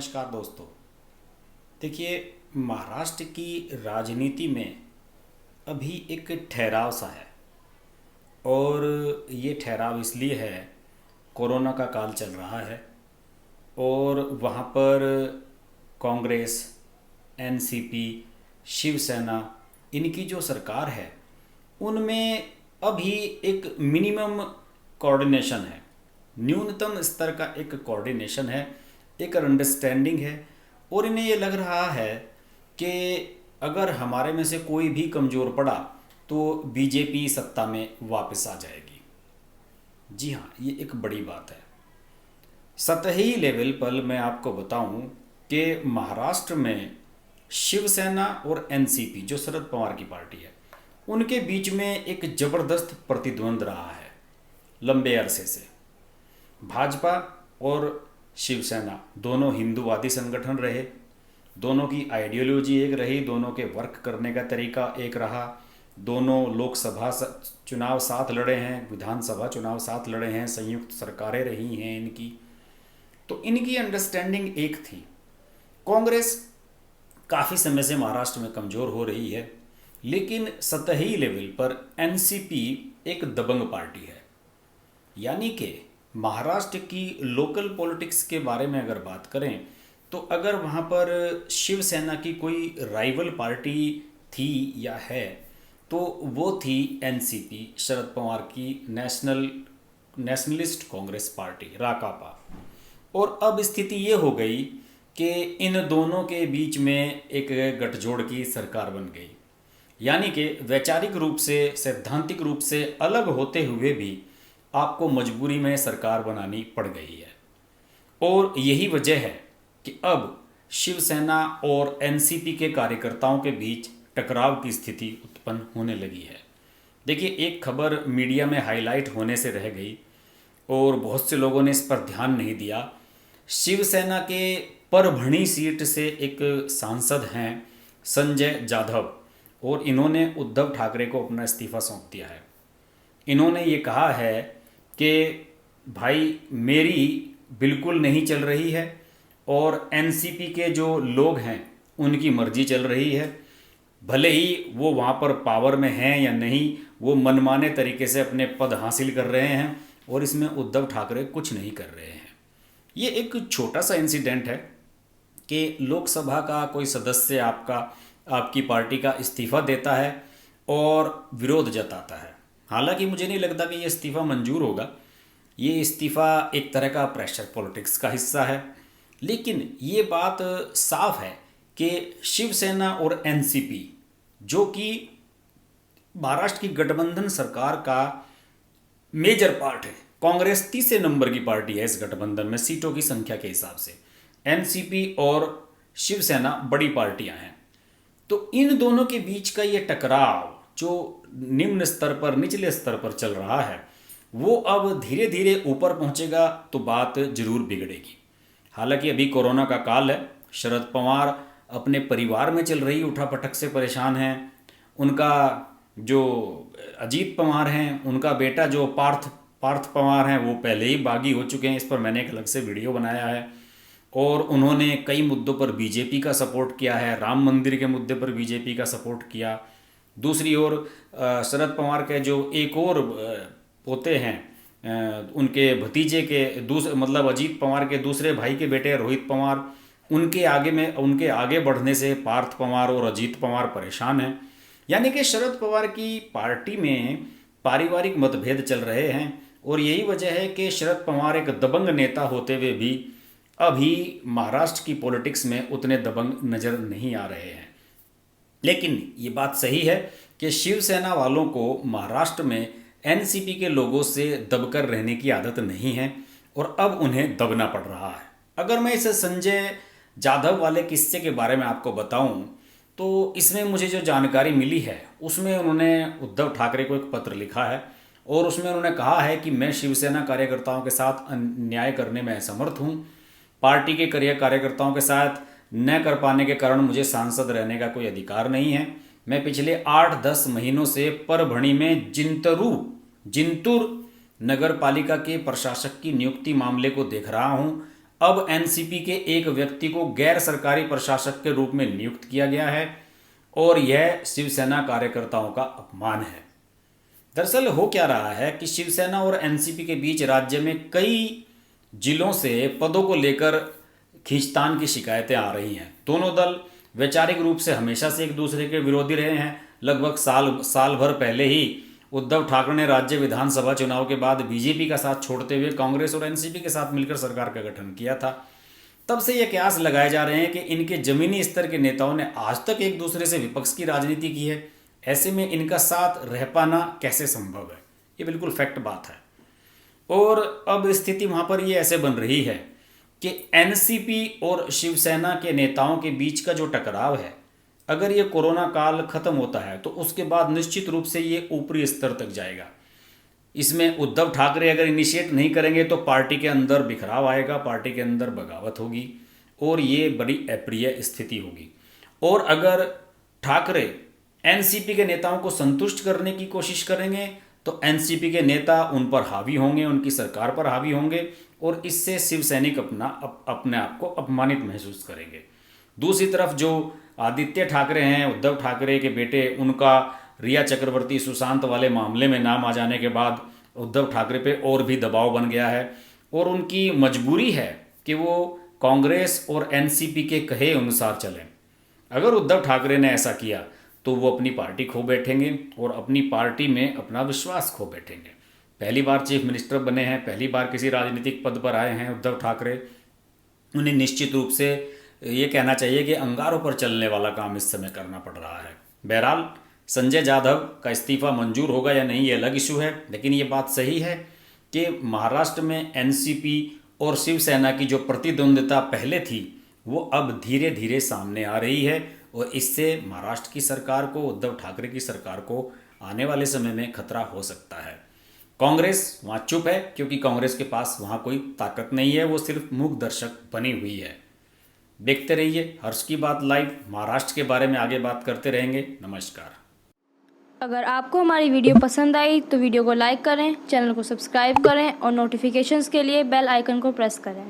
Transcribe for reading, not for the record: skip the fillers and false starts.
नमस्कार दोस्तों। देखिए, महाराष्ट्र की राजनीति में अभी एक ठहराव सा है। और ये ठहराव इसलिए है, कोरोना का काल चल रहा है और वहाँ पर कांग्रेस, एनसीपी, शिवसेना, इनकी जो सरकार है उनमें अभी एक मिनिमम कोऑर्डिनेशन है, न्यूनतम स्तर का एक कोऑर्डिनेशन है, एक अंडरस्टैंडिंग है। और इन्हें ये लग रहा है कि अगर हमारे में से कोई भी कमज़ोर पड़ा तो बीजेपी सत्ता में वापस आ जाएगी। जी हाँ, ये एक बड़ी बात है। सतही लेवल पर मैं आपको बताऊं कि महाराष्ट्र में शिवसेना और एनसीपी, जो शरद पवार की पार्टी है, उनके बीच में एक ज़बरदस्त प्रतिद्वंद रहा है लंबे अरसे से। भाजपा और शिवसेना दोनों हिंदूवादी संगठन रहे, दोनों की आइडियोलॉजी एक रही, दोनों के वर्क करने का तरीका एक रहा, दोनों लोकसभा चुनाव साथ लड़े हैं, विधानसभा चुनाव साथ लड़े हैं, संयुक्त सरकारें रही हैं इनकी, तो इनकी अंडरस्टैंडिंग एक थी। कांग्रेस काफ़ी समय से महाराष्ट्र में कमज़ोर हो रही है, लेकिन सतही लेवल पर एनसीपी एक दबंग पार्टी है। यानी कि महाराष्ट्र की लोकल पॉलिटिक्स के बारे में अगर बात करें तो अगर वहाँ पर शिवसेना की कोई राइवल पार्टी थी या है तो वो थी एनसीपी, शरद पवार की नेशनलिस्ट कांग्रेस पार्टी, राकापा। और अब स्थिति ये हो गई कि इन दोनों के बीच में एक गठजोड़ की सरकार बन गई। यानी कि वैचारिक रूप से, सैद्धांतिक रूप से अलग होते हुए भी आपको मजबूरी में सरकार बनानी पड़ गई है। और यही वजह है कि अब शिवसेना और एनसीपी के कार्यकर्ताओं के बीच टकराव की स्थिति उत्पन्न होने लगी है। देखिए, एक खबर मीडिया में हाईलाइट होने से रह गई और बहुत से लोगों ने इस पर ध्यान नहीं दिया। शिवसेना के परभणी सीट से एक सांसद हैं संजय जाधव, और इन्होंने उद्धव ठाकरे को अपना इस्तीफा सौंप दिया है। इन्होंने ये कहा है कि भाई मेरी बिल्कुल नहीं चल रही है और एनसीपी के जो लोग हैं उनकी मर्जी चल रही है, भले ही वो वहाँ पर पावर में हैं या नहीं, वो मनमाने तरीके से अपने पद हासिल कर रहे हैं और इसमें उद्धव ठाकरे कुछ नहीं कर रहे हैं। ये एक छोटा सा इंसिडेंट है कि लोकसभा का कोई सदस्य आपकी पार्टी का इस्तीफा देता है और विरोध जताता है। हालांकि मुझे नहीं लगता कि ये इस्तीफा मंजूर होगा। ये इस्तीफा एक तरह का प्रेशर पॉलिटिक्स का हिस्सा है। लेकिन ये बात साफ है कि शिवसेना और एनसीपी, जो कि महाराष्ट्र की गठबंधन सरकार का मेजर पार्ट है, कांग्रेस तीसरे नंबर की पार्टी है इस गठबंधन में सीटों की संख्या के हिसाब से, एनसीपी और शिवसेना बड़ी पार्टियां हैं। तो इन दोनों के बीच का ये टकराव जो निम्न स्तर पर, निचले स्तर पर चल रहा है, वो अब धीरे धीरे ऊपर पहुंचेगा तो बात जरूर बिगड़ेगी। हालांकि अभी कोरोना का काल है, शरद पवार अपने परिवार में चल रही उठापटक से परेशान हैं। उनका जो अजीत पवार हैं, उनका बेटा जो पार्थ पवार हैं, वो पहले ही बागी हो चुके हैं। इस पर मैंने एक अलग से वीडियो बनाया है और उन्होंने कई मुद्दों पर बीजेपी का सपोर्ट किया है। राम मंदिर के मुद्दे पर बीजेपी का सपोर्ट किया। दूसरी ओर शरद पवार के जो एक और पोते हैं, उनके भतीजे के मतलब अजीत पवार के दूसरे भाई के बेटे रोहित पवार, उनके आगे बढ़ने से पार्थ पवार और अजीत पवार परेशान हैं। यानी कि शरद पवार की पार्टी में पारिवारिक मतभेद चल रहे हैं और यही वजह है कि शरद पवार एक दबंग नेता होते हुए भी अभी महाराष्ट्र की पॉलिटिक्स में उतने दबंग नज़र नहीं आ रहे हैं। लेकिन ये बात सही है कि शिवसेना वालों को महाराष्ट्र में एनसीपी के लोगों से दबकर रहने की आदत नहीं है और अब उन्हें दबना पड़ रहा है। अगर मैं इस संजय जाधव वाले किस्से के बारे में आपको बताऊं तो इसमें मुझे जो जानकारी मिली है उसमें उन्होंने उद्धव ठाकरे को एक पत्र लिखा है और उसमें उन्होंने कहा है कि मैं शिवसेना कार्यकर्ताओं के साथ अन्याय करने में असमर्थ हूँ। पार्टी के कार्यकर्ताओं के साथ न कर पाने के कारण मुझे सांसद रहने का कोई अधिकार नहीं है। मैं पिछले 8-10 महीनों से परभणी में जिंतूर नगर पालिका के प्रशासक की नियुक्ति मामले को देख रहा हूं। अब एनसीपी के एक व्यक्ति को गैर सरकारी प्रशासक के रूप में नियुक्त किया गया है और यह शिवसेना कार्यकर्ताओं का अपमान है। दरअसल हो क्या रहा है कि शिवसेना और एनसीपी के बीच राज्य में कई जिलों से पदों को लेकर खींचतान की शिकायतें आ रही हैं। दोनों दल वैचारिक रूप से हमेशा से एक दूसरे के विरोधी रहे हैं। लगभग साल भर पहले ही उद्धव ठाकरे ने राज्य विधानसभा चुनाव के बाद बीजेपी का साथ छोड़ते हुए कांग्रेस और एनसीपी के साथ मिलकर सरकार का गठन किया था। तब से ये कयास लगाए जा रहे हैं कि इनके जमीनी स्तर के नेताओं ने आज तक एक दूसरे से विपक्ष की राजनीति की है। ऐसे में इनका साथ रह पाना कैसे संभव है? ये बिल्कुल फैक्ट बात है। और अब स्थिति वहाँ पर ये ऐसे बन रही है कि एनसीपी और शिवसेना के नेताओं के बीच का जो टकराव है, अगर ये कोरोना काल खत्म होता है तो उसके बाद निश्चित रूप से ये ऊपरी स्तर तक जाएगा। इसमें उद्धव ठाकरे अगर इनिशिएट नहीं करेंगे तो पार्टी के अंदर बिखराव आएगा, पार्टी के अंदर बगावत होगी और ये बड़ी अप्रिय स्थिति होगी। और अगर ठाकरे एनसीपी के नेताओं को संतुष्ट करने की कोशिश करेंगे तो एनसीपी के नेता उन पर हावी होंगे, उनकी सरकार पर हावी होंगे और इससे शिव सैनिक अपने आप को अपमानित महसूस करेंगे। दूसरी तरफ जो आदित्य ठाकरे हैं, उद्धव ठाकरे के बेटे, उनका रिया चक्रवर्ती सुशांत वाले मामले में नाम आ जाने के बाद उद्धव ठाकरे पे और भी दबाव बन गया है और उनकी मजबूरी है कि वो कांग्रेस और एनसीपी के कहे अनुसार चलें। अगर उद्धव ठाकरे ने ऐसा किया तो वो अपनी पार्टी खो बैठेंगे और अपनी पार्टी में अपना विश्वास खो बैठेंगे। पहली बार चीफ मिनिस्टर बने हैं, पहली बार किसी राजनीतिक पद पर आए हैं उद्धव ठाकरे। उन्हें निश्चित रूप से ये कहना चाहिए कि अंगारों पर चलने वाला काम इस समय करना पड़ रहा है। बहरहाल संजय जाधव का इस्तीफा मंजूर होगा या नहीं ये अलग इशू है, लेकिन ये बात सही है कि महाराष्ट्र में एनसीपी और शिवसेना की जो प्रतिद्वंद्विता पहले थी वो अब धीरे धीरे सामने आ रही है और इससे महाराष्ट्र की सरकार को, उद्धव ठाकरे की सरकार को आने वाले समय में खतरा हो सकता है। कांग्रेस वहाँ चुप है क्योंकि कांग्रेस के पास वहाँ कोई ताकत नहीं है, वो सिर्फ मूक दर्शक बनी हुई है। देखते रहिए हर्ष की बात लाइव। महाराष्ट्र के बारे में आगे बात करते रहेंगे। नमस्कार। अगर आपको हमारी वीडियो पसंद आई तो वीडियो को लाइक करें, चैनल को सब्सक्राइब करें और नोटिफिकेशंस के लिए बेल आइकन को प्रेस करें।